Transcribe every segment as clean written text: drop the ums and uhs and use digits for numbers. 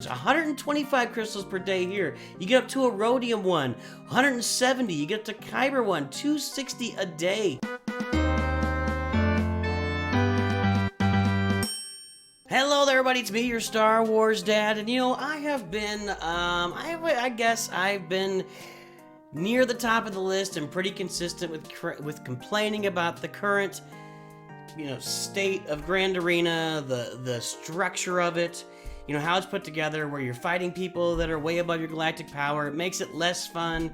125 crystals per day here. You get up to a rhodium one, 170. You get up to kyber one, 260 a day. Hello there, everybody. It's me, your Star Wars dad, and you know I have been, I guess I've been near the top of the list and pretty consistent with complaining about the current, state of Grand Arena, the structure of it, how it's put together, where you're fighting people that are way above your galactic power. It makes it less fun.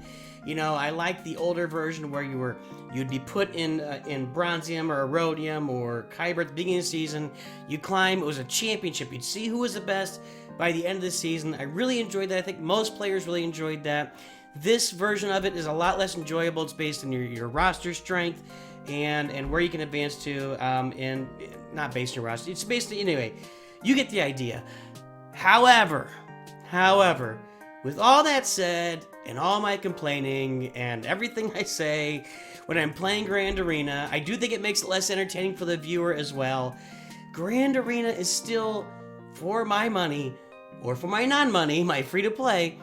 I like the older version where you'd be put in bronzium or rhodium or kyber at the beginning of the season. You climb. It was a championship. You'd see who was the best by the end of the season. I really enjoyed that. I think most players really enjoyed that. This version of it is a lot less enjoyable. It's based on your roster strength and where you can advance to, and not based on your roster. It's based on, anyway, you get the idea. However, with all that said, and all my complaining, and everything I say when I'm playing Grand Arena, I do think it makes it less entertaining for the viewer as well. Grand Arena is still, for my money, or for my non-money, my free-to-play,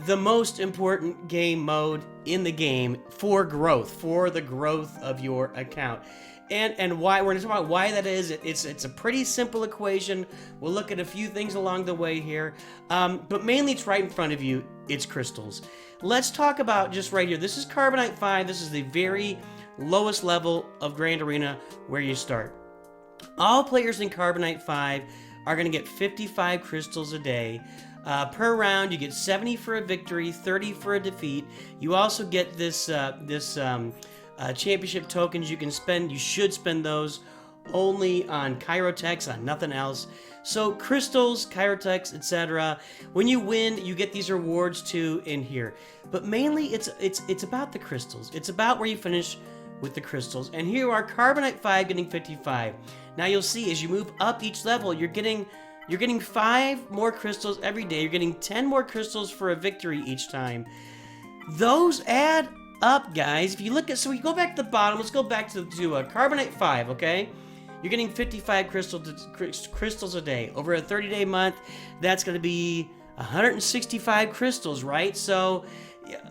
the most important game mode in the game for the growth of your account. And why, we're going to talk about why that is. It's a pretty simple equation. We'll look at a few things along the way here. But mainly it's right in front of you. It's crystals. Let's talk about just right here. This is Carbonite 5. This is the very lowest level of Grand Arena where you start. All players in Carbonite 5 are going to get 55 crystals a day. Per round, you get 70 for a victory, 30 for a defeat. You also get this championship tokens you can spend. You should spend those only on Chirotechs, on nothing else. So crystals, Chirotechs, etc. When you win, you get these rewards too in here. But mainly, it's about the crystals. It's about where you finish with the crystals. And here you are, Carbonite 5 getting 55. Now you'll see as you move up each level, you're getting 5 more crystals every day. You're getting 10 more crystals for a victory each time. Those add up, guys. If you look at, so we go back to the bottom. Let's go back to Carbonite 5, okay? You're getting 55 crystals a day. Over a 30-day month, that's going to be 165 crystals, right? So,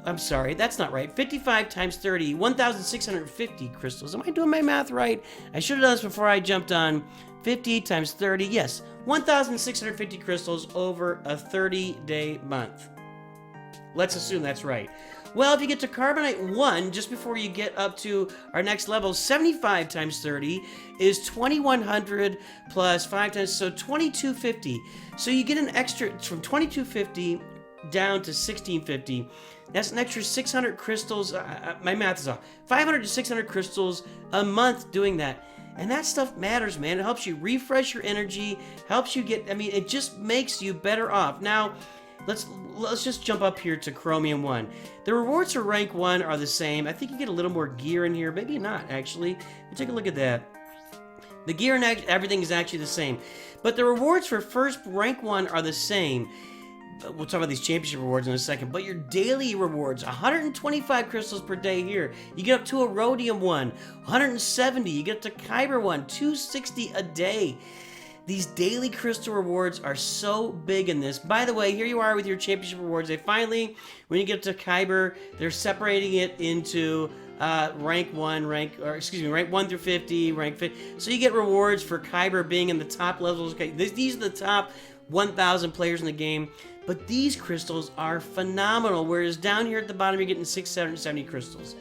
I'm sorry, that's not right. 55 times 30, 1,650 crystals. Am I doing my math right? I should have done this before I jumped on. 50 times 30, yes, 1,650 crystals over a 30-day month. Let's assume that's right. Well, if you get to Carbonite 1, just before you get up to our next level, 75 times 30 is 2,100 plus 5 times, so 2,250. So you get an extra, from 2,250 down to 1,650. That's an extra 600 crystals. My math is off. 500 to 600 crystals a month doing that. And that stuff matters, man. It helps you refresh your energy, helps you get, it just makes you better off. Now, let's just jump up here to Chromium 1. The rewards for rank 1 are the same. I think you get a little more gear in here. Maybe not, actually. Take a look at that. The gear and everything is actually the same. But the rewards for first rank 1 are the same. We'll talk about these championship rewards in a second, but your daily rewards, 125 crystals per day here. You get up to a rhodium one, 170. You get up to kyber one, 260 a day. These daily crystal rewards are so big in this. By the way, here you are with your championship rewards. They finally, when you get to kyber, they're separating it into rank 1 through 50, rank 50. So you get rewards for kyber being in the top levels. Okay, these are the top 1,000 players in the game. But these crystals are phenomenal, whereas down here at the bottom, you're getting 670 crystals.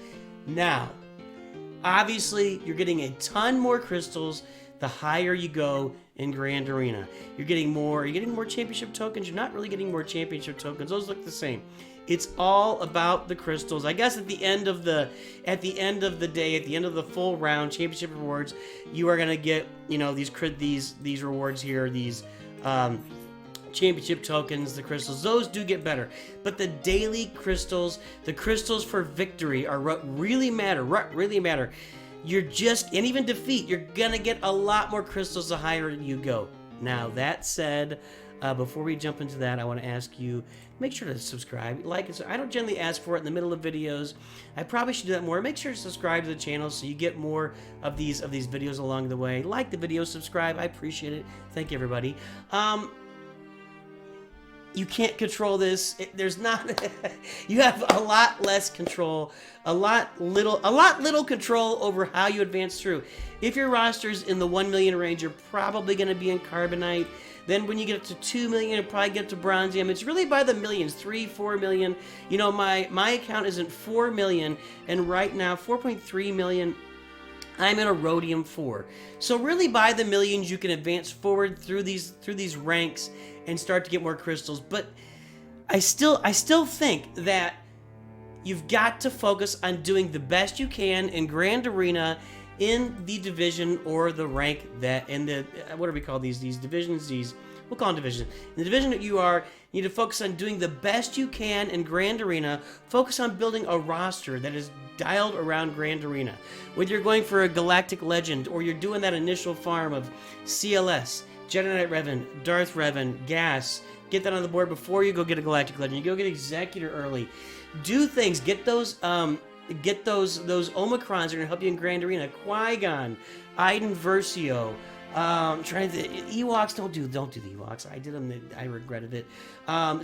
Now, obviously, you're getting a ton more crystals the higher you go in Grand Arena. You're getting more championship tokens. You're not really getting more championship tokens. Those look the same. It's all about the crystals. I guess at the end of the day, at the end of the full round championship rewards, you are gonna get these rewards here, these championship tokens, the crystals. Those do get better, but the daily crystals, the crystals for victory, are what really matter. You're just, and even defeat, you're gonna get a lot more crystals the higher you go. Now, that said, before we jump into that, I want to ask you, make sure to subscribe, like it. I don't generally ask for it in the middle of videos. I probably should do that more. Make sure to subscribe to the channel so you get more of these videos along the way. Like the video, subscribe. I appreciate it. Thank you, everybody. you can't control this. There's not. You have a lot less control, a lot little control over how you advance through. If your roster's in the 1 million range, you're probably going to be in Carbonite. Then when you get up to 2 million, you'll probably get up to Bronzium. It's really by the millions, 3, 4 million. You know, my account isn't 4 million, and right now 4.3 million. I'm in a Rhodium 4. So really by the millions you can advance forward through these ranks and start to get more crystals. But I still think that you've got to focus on doing the best you can in Grand Arena, in the division or the rank that in the what do we call these divisions? We'll call them divisions. In the division that you are, you need to focus on doing the best you can in Grand Arena. Focus on building a roster that is dialed around Grand Arena. Whether you're going for a Galactic Legend or you're doing that initial farm of CLS, Jedi Knight Revan, Darth Revan, Gas, get that on the board before you go get a Galactic Legend. You go get Executor early. Do things. Get those Omicrons that are going to help you in Grand Arena. Qui-Gon, Iden Versio. Trying to Ewoks, don't do the Ewoks. I did them. I regretted it.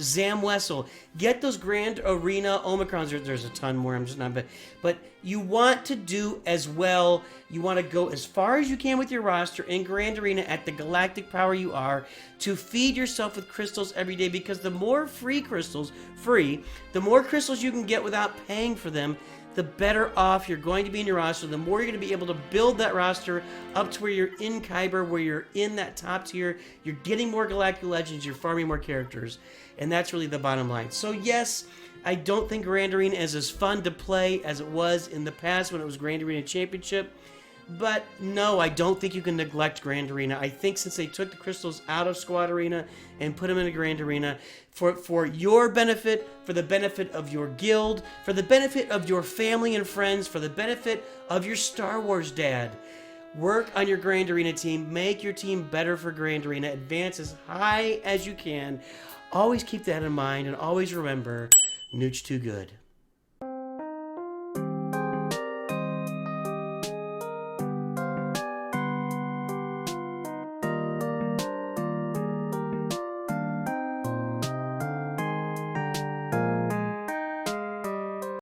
Zam Wessel, get those Grand Arena Omicrons. There's a ton more. I'm just not, but you want to do as well. You want to go as far as you can with your roster in Grand Arena at the galactic power you are to feed yourself with crystals every day. Because the more the more crystals you can get without paying for them, the better off you're going to be in your roster, the more you're going to be able to build that roster up to where you're in Kyber, where you're in that top tier, you're getting more Galactic Legends, you're farming more characters, and that's really the bottom line. So yes, I don't think Grand Arena is as fun to play as it was in the past when it was Grand Arena Championship, but no, I don't think you can neglect Grand Arena. I think since they took the crystals out of Squad Arena and put them in a Grand Arena, for your benefit, for the benefit of your guild, for the benefit of your family and friends, for the benefit of your Star Wars dad, work on your Grand Arena team. Make your team better for Grand Arena. Advance as high as you can. Always keep that in mind, and always remember, Nooch too good.